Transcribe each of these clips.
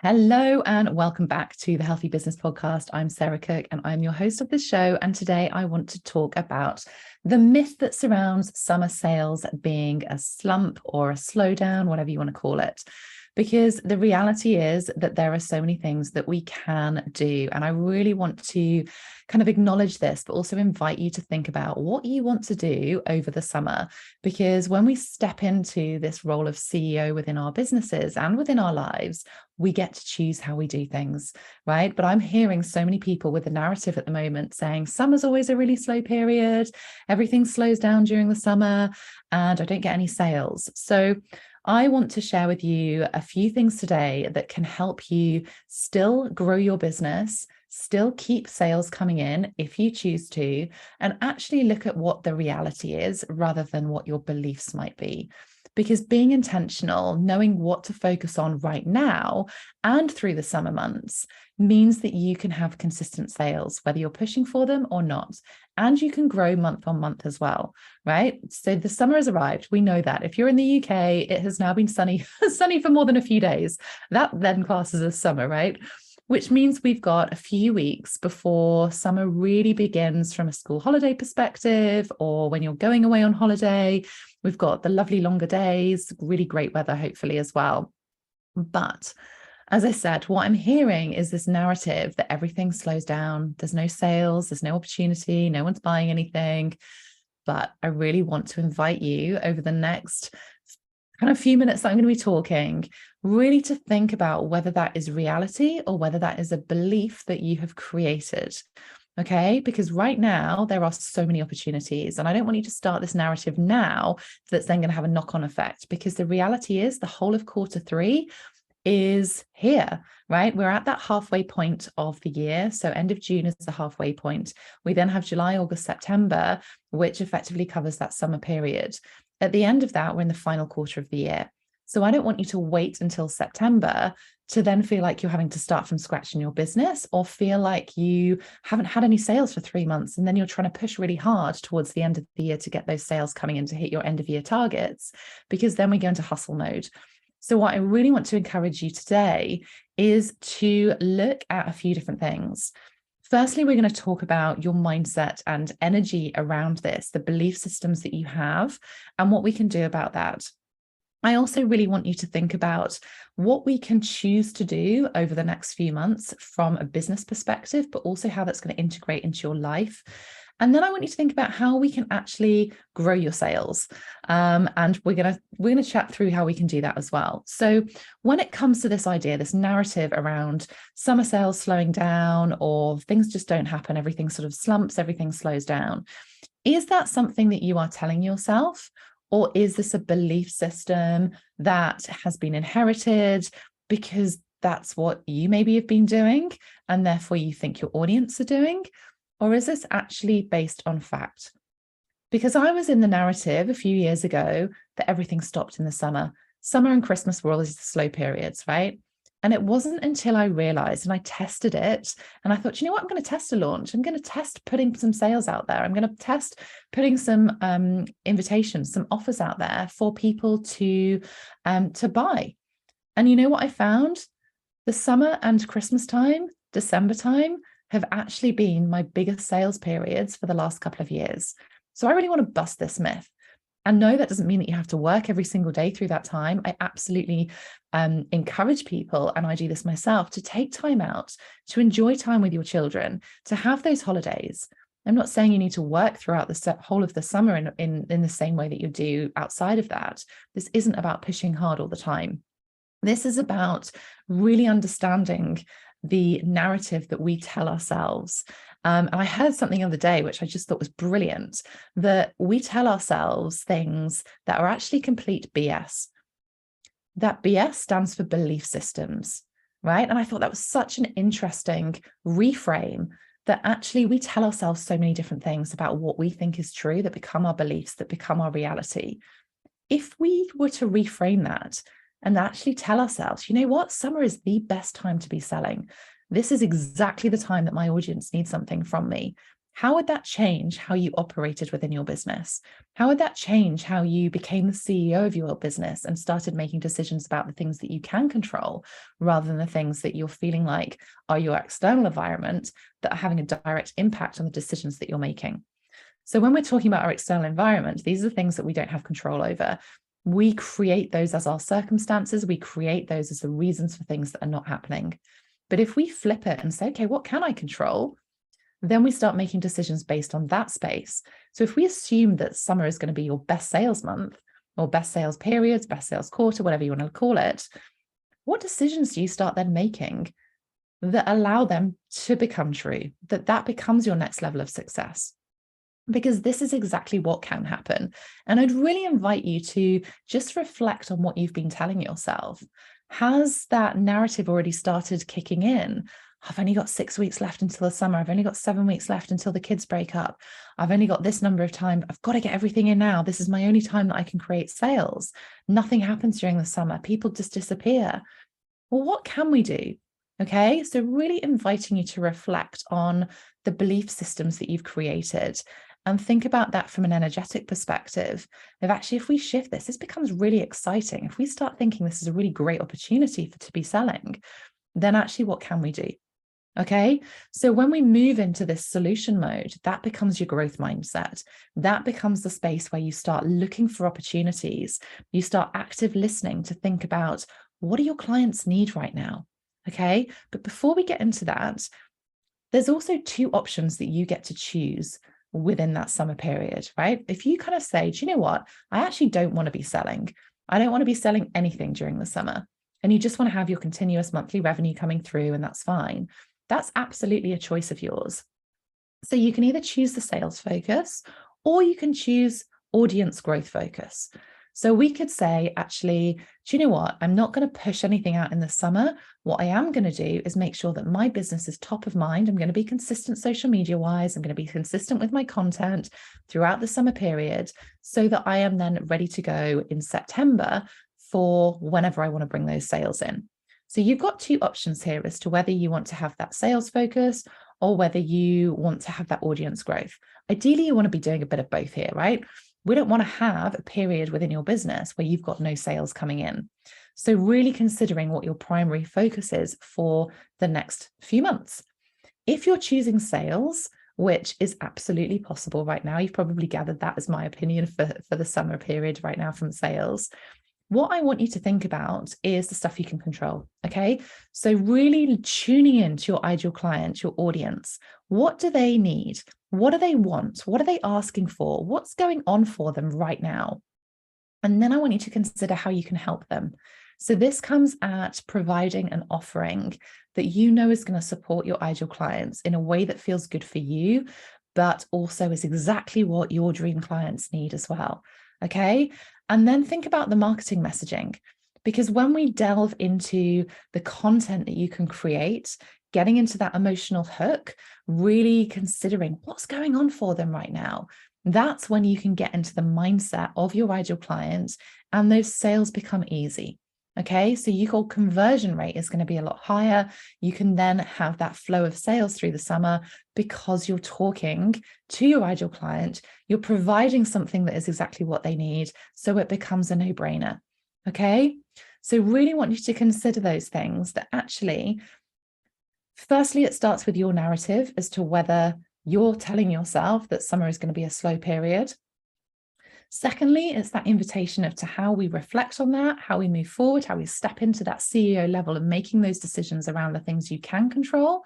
Hello and welcome back to the Healthy Business Podcast. I'm Sarah Cook and I'm your host of this show. And today I want to talk about the myth that surrounds summer sales being a slump or a slowdown, whatever you want to call it. Because the reality is that there are so many things that we can do. And I really want to kind of acknowledge this, but also invite you to think about what you want to do over the summer. Because when we step into this role of CEO within our businesses and within our lives, we get to choose how we do things, right? But I'm hearing so many people with the narrative at the moment saying summer's always a really slow period, everything slows down during the summer, and I don't get any sales. So I want to share with you a few things today that can help you still grow your business, still keep sales coming in if you choose to, and actually look at what the reality is rather than what your beliefs might be. Because being intentional, knowing what to focus on right now and through the summer months means that you can have consistent sales, whether you're pushing for them or not. And you can grow month on month as well, right? So the summer has arrived. We know that. If you're in the UK, it has now been sunny for more than a few days. That then classes as summer, right? Which means we've got a few weeks before summer really begins from a school holiday perspective, or when you're going away on holiday. We've got the lovely longer days, really great weather, hopefully, as well. But as I said, what I'm hearing is this narrative that everything slows down. There's no sales, there's no opportunity, no one's buying anything. But I really want to invite you over the next kind of few minutes that I'm going to be talking, really to think about whether that is reality or whether that is a belief that you have created. Okay, because right now there are so many opportunities, and I don't want you to start this narrative now that's then going to have a knock-on effect, because the reality is the whole of Q3 is here, right? We're at that halfway point of the year. So end of June is the halfway point. We then have July, August, September, which effectively covers that summer period. At the end of that, we're in the final quarter of the year. So I don't want you to wait until September to then feel like you're having to start from scratch in your business, or feel like you haven't had any sales for 3 months and then you're trying to push really hard towards the end of the year to get those sales coming in to hit your end of year targets, because then we go into hustle mode. So what I really want to encourage you today is to look at a few different things. Firstly, we're going to talk about your mindset and energy around this, the belief systems that you have, and what we can do about that. I also really want you to think about what we can choose to do over the next few months from a business perspective, but also how that's going to integrate into your life. And then I want you to think about how we can actually grow your sales. And we're gonna chat through how we can do that as well. So when it comes to this idea, this narrative around summer sales slowing down, or things just don't happen, everything sort of slumps, everything slows down, is that something that you are telling yourself? Or is this a belief system that has been inherited because that's what you maybe have been doing, and therefore you think your audience are doing? Or is this actually based on fact? Because I was in the narrative a few years ago that everything stopped in the summer. Summer and Christmas were always the slow periods, right? And it wasn't until I realized and I tested it, and I thought, you know what, I'm going to test a launch. I'm going to test putting some sales out there. I'm going to test putting some invitations, some offers out there for people to buy. And you know what I found? The summer and Christmas time, December time, have actually been my biggest sales periods for the last couple of years. So I really want to bust this myth. And no, that doesn't mean that you have to work every single day through that time. I absolutely encourage people, and I do this myself, to take time out, to enjoy time with your children, to have those holidays. I'm not saying you need to work throughout the whole of the summer in the same way that you do outside of that. This isn't about pushing hard all the time. This is about really understanding the narrative that we tell ourselves. And I heard something the other day, which I just thought was brilliant, that we tell ourselves things that are actually complete BS. That BS stands for belief systems, right? And I thought that was such an interesting reframe, that actually we tell ourselves so many different things about what we think is true that become our beliefs, that become our reality. If we were to reframe that and actually tell ourselves, you know what, summer is the best time to be selling. This is exactly the time that my audience needs something from me. how would that change how you operated within your business? How would that change how you became the CEO of your business and started making decisions about the things that you can control rather than the things that you're feeling like are your external environment that are having a direct impact on the decisions that you're making? So when we're talking about our external environment, these are the things that we don't have control over. We create those as our circumstances. We create those as the reasons for things that are not happening. But if we flip it and say, okay, what can I control? Then we start making decisions based on that space. So if we assume that summer is going to be your best sales month or best sales periods, best sales quarter, whatever you want to call it, what decisions do you start then making that allow them to become true, that becomes your next level of success? Because this is exactly what can happen. And I'd really invite you to just reflect on what you've been telling yourself. Has that narrative already started kicking in? I've only got 6 weeks left until the summer. I've only got 7 weeks left until the kids break up. I've only got this number of time. I've got to get everything in now. This is my only time that I can create sales. Nothing happens during the summer. People just disappear. Well, what can we do? Okay, so really inviting you to reflect on the belief systems that you've created and think about that from an energetic perspective of actually, if we shift this becomes really exciting. If we start thinking this is a really great opportunity to be selling, then actually what can we do? Okay, so when we move into this solution mode, that becomes your growth mindset. That becomes the space where you start looking for opportunities. You start active listening to think about, what do your clients need right now? Okay, but before we get into that, there's also 2 options that you get to choose within that summer period, right? If you kind of say, do you know what? I actually don't want to be selling. I don't want to be selling anything during the summer. And you just want to have your continuous monthly revenue coming through, and that's fine. That's absolutely a choice of yours. So you can either choose the sales focus or you can choose audience growth focus. So we could say, actually, do you know what? I'm not going to push anything out in the summer. What I am going to do is make sure that my business is top of mind. I'm going to be consistent social media wise. I'm going to be consistent with my content throughout the summer period so that I am then ready to go in September for whenever I want to bring those sales in. So you've got 2 options here as to whether you want to have that sales focus or whether you want to have that audience growth. Ideally, you want to be doing a bit of both here, right? We don't want to have a period within your business where you've got no sales coming in. So really considering what your primary focus is for the next few months. If you're choosing sales, which is absolutely possible right now, you've probably gathered that as my opinion for the summer period right now from sales. What I want you to think about is the stuff you can control, okay? So really tuning into your ideal client, your audience. What do they need? What do they want? What are they asking for? What's going on for them right now? And then I want you to consider how you can help them. So this comes at providing an offering that you know is going to support your ideal clients in a way that feels good for you, but also is exactly what your dream clients need as well, okay? And then think about the marketing messaging, because when we delve into the content that you can create, getting into that emotional hook, really considering what's going on for them right now, that's when you can get into the mindset of your ideal clients and those sales become easy. Okay, so your conversion rate is going to be a lot higher. You can then have that flow of sales through the summer because you're talking to your ideal client. You're providing something that is exactly what they need. So it becomes a no-brainer. Okay, so really want you to consider those things that actually, firstly, it starts with your narrative as to whether you're telling yourself that summer is going to be a slow period. Secondly, it's that invitation of to how we reflect on that, how we move forward, how we step into that CEO level and making those decisions around the things you can control.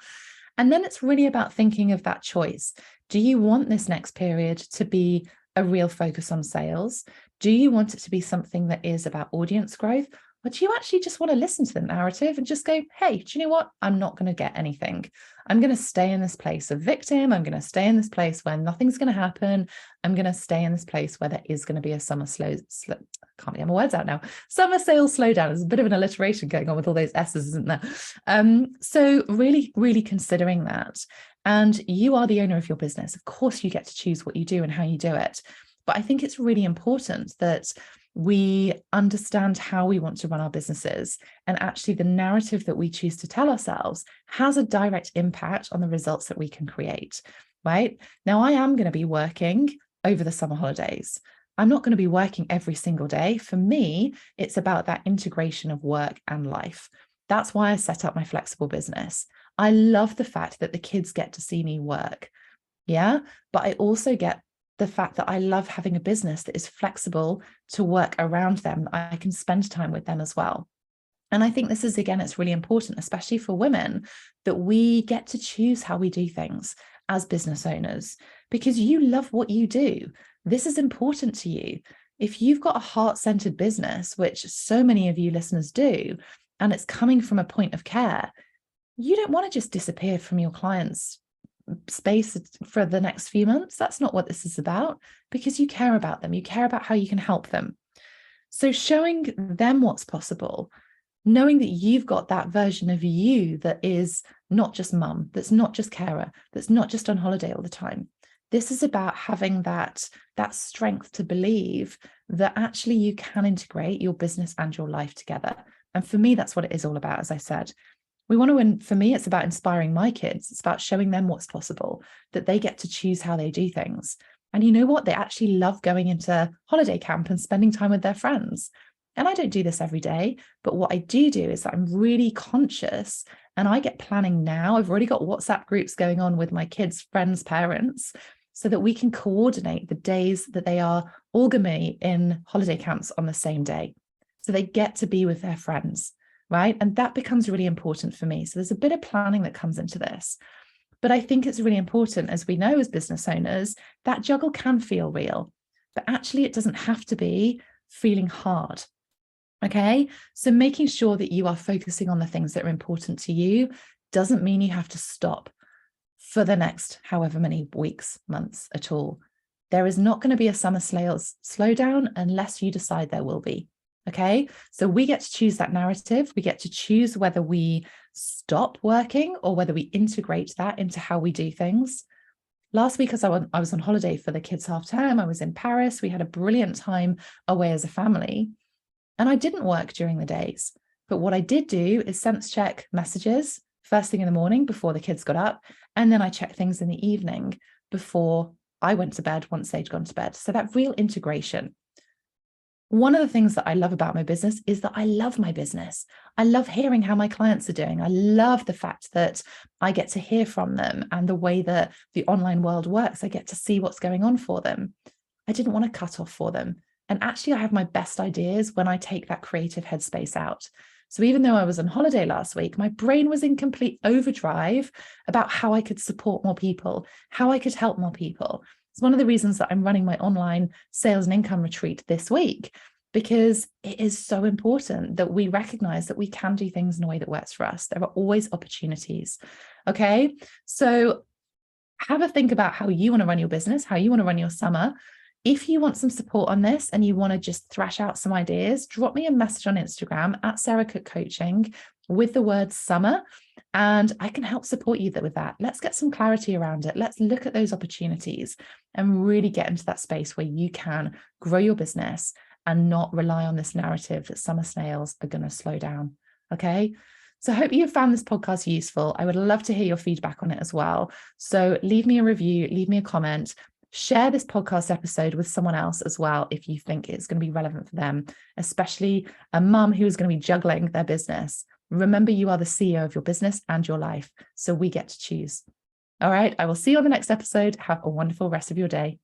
And then it's really about thinking of that choice. Do you want this next period to be a real focus on sales? Do you want it to be something that is about audience growth? Or do you actually just want to listen to the narrative and just go, hey, do you know what? I'm not going to get anything. I'm going to stay in this place of victim. I'm going to stay in this place where nothing's going to happen. I'm going to stay in this place where there is going to be a summer can't get my words out now. Summer sales slowdown. There's a bit of an alliteration going on with all those S's, isn't there? So really, really considering that. And you are the owner of your business. Of course, you get to choose what you do and how you do it. But I think it's really important that we understand how we want to run our businesses, and actually the narrative that we choose to tell ourselves has a direct impact on the results that we can create. right? Now, I am going to be working over the summer holidays. I'm not going to be working every single day. For me, it's about that integration of work and life. That's why I set up my flexible business. I love the fact that the kids get to see me work. Yeah. But I also get the fact that I love having a business that is flexible to work around them. I can spend time with them as well. And I think this is, again, it's really important, especially for women, that we get to choose how we do things as business owners, because you love what you do. This is important to you. If you've got a heart-centered business, which so many of you listeners do, and it's coming from a point of care, you don't want to just disappear from your clients' space for the next few months. That's not what this is about, because you care about them. You care about how you can help them. So showing them what's possible, knowing that you've got that version of you that is not just mum, that's not just carer, that's not just on holiday all the time. This is about having that strength to believe that actually you can integrate your business and your life together. And for me, that's what it is all about. As I said, for me, it's about inspiring my kids. It's about showing them what's possible, that they get to choose how they do things. And you know what? They actually love going into holiday camp and spending time with their friends. And I don't do this every day, but what I do is that I'm really conscious, and I get planning now. I've already got WhatsApp groups going on with my kids' friends' parents, so that we can coordinate the days that they are all going to be in holiday camps on the same day. So they get to be with their friends, right? And that becomes really important for me. So there's a bit of planning that comes into this. But I think it's really important, as we know as business owners, that juggle can feel real, but actually it doesn't have to be feeling hard. Okay, so making sure that you are focusing on the things that are important to you doesn't mean you have to stop for the next however many weeks, months at all. There is not going to be a summer sales slowdown unless you decide there will be. Okay, so we get to choose that narrative. We get to choose whether we stop working or whether we integrate that into how we do things. Last week, as I was on holiday for the kids' half term, I was in Paris. We had a brilliant time away as a family. And I didn't work during the days. But what I did do is sense check messages first thing in the morning before the kids got up. And then I checked things in the evening before I went to bed once they'd gone to bed. So that real integration. One of the things that I love about my business is that I love my business. I love hearing how my clients are doing. I love the fact that I get to hear from them, and the way that the online world works, I get to see what's going on for them. I didn't want to cut off for them. And actually, I have my best ideas when I take that creative headspace out. So even though I was on holiday last week, my brain was in complete overdrive about how I could support more people, how I could help more people. It's one of the reasons that I'm running my online sales and income retreat this week, because it is so important that we recognize that we can do things in a way that works for us. There are always opportunities. Okay, so have a think about how you want to run your business, how you want to run your summer. If you want some support on this and you want to just thrash out some ideas, drop me a message on Instagram at Sarah Cook Coaching with the word summer, and I can help support you with that. Let's get some clarity around it. Let's look at those opportunities and really get into that space where you can grow your business and not rely on this narrative that summer sales are going to slow down. Okay. So I hope you found this podcast useful. I would love to hear your feedback on it as well. So leave me a review, leave me a comment. Share this podcast episode with someone else as well if you think it's going to be relevant for them, especially a mum who is going to be juggling their business. Remember, you are the CEO of your business and your life, so we get to choose. All right, I will see you on the next episode. Have a wonderful rest of your day.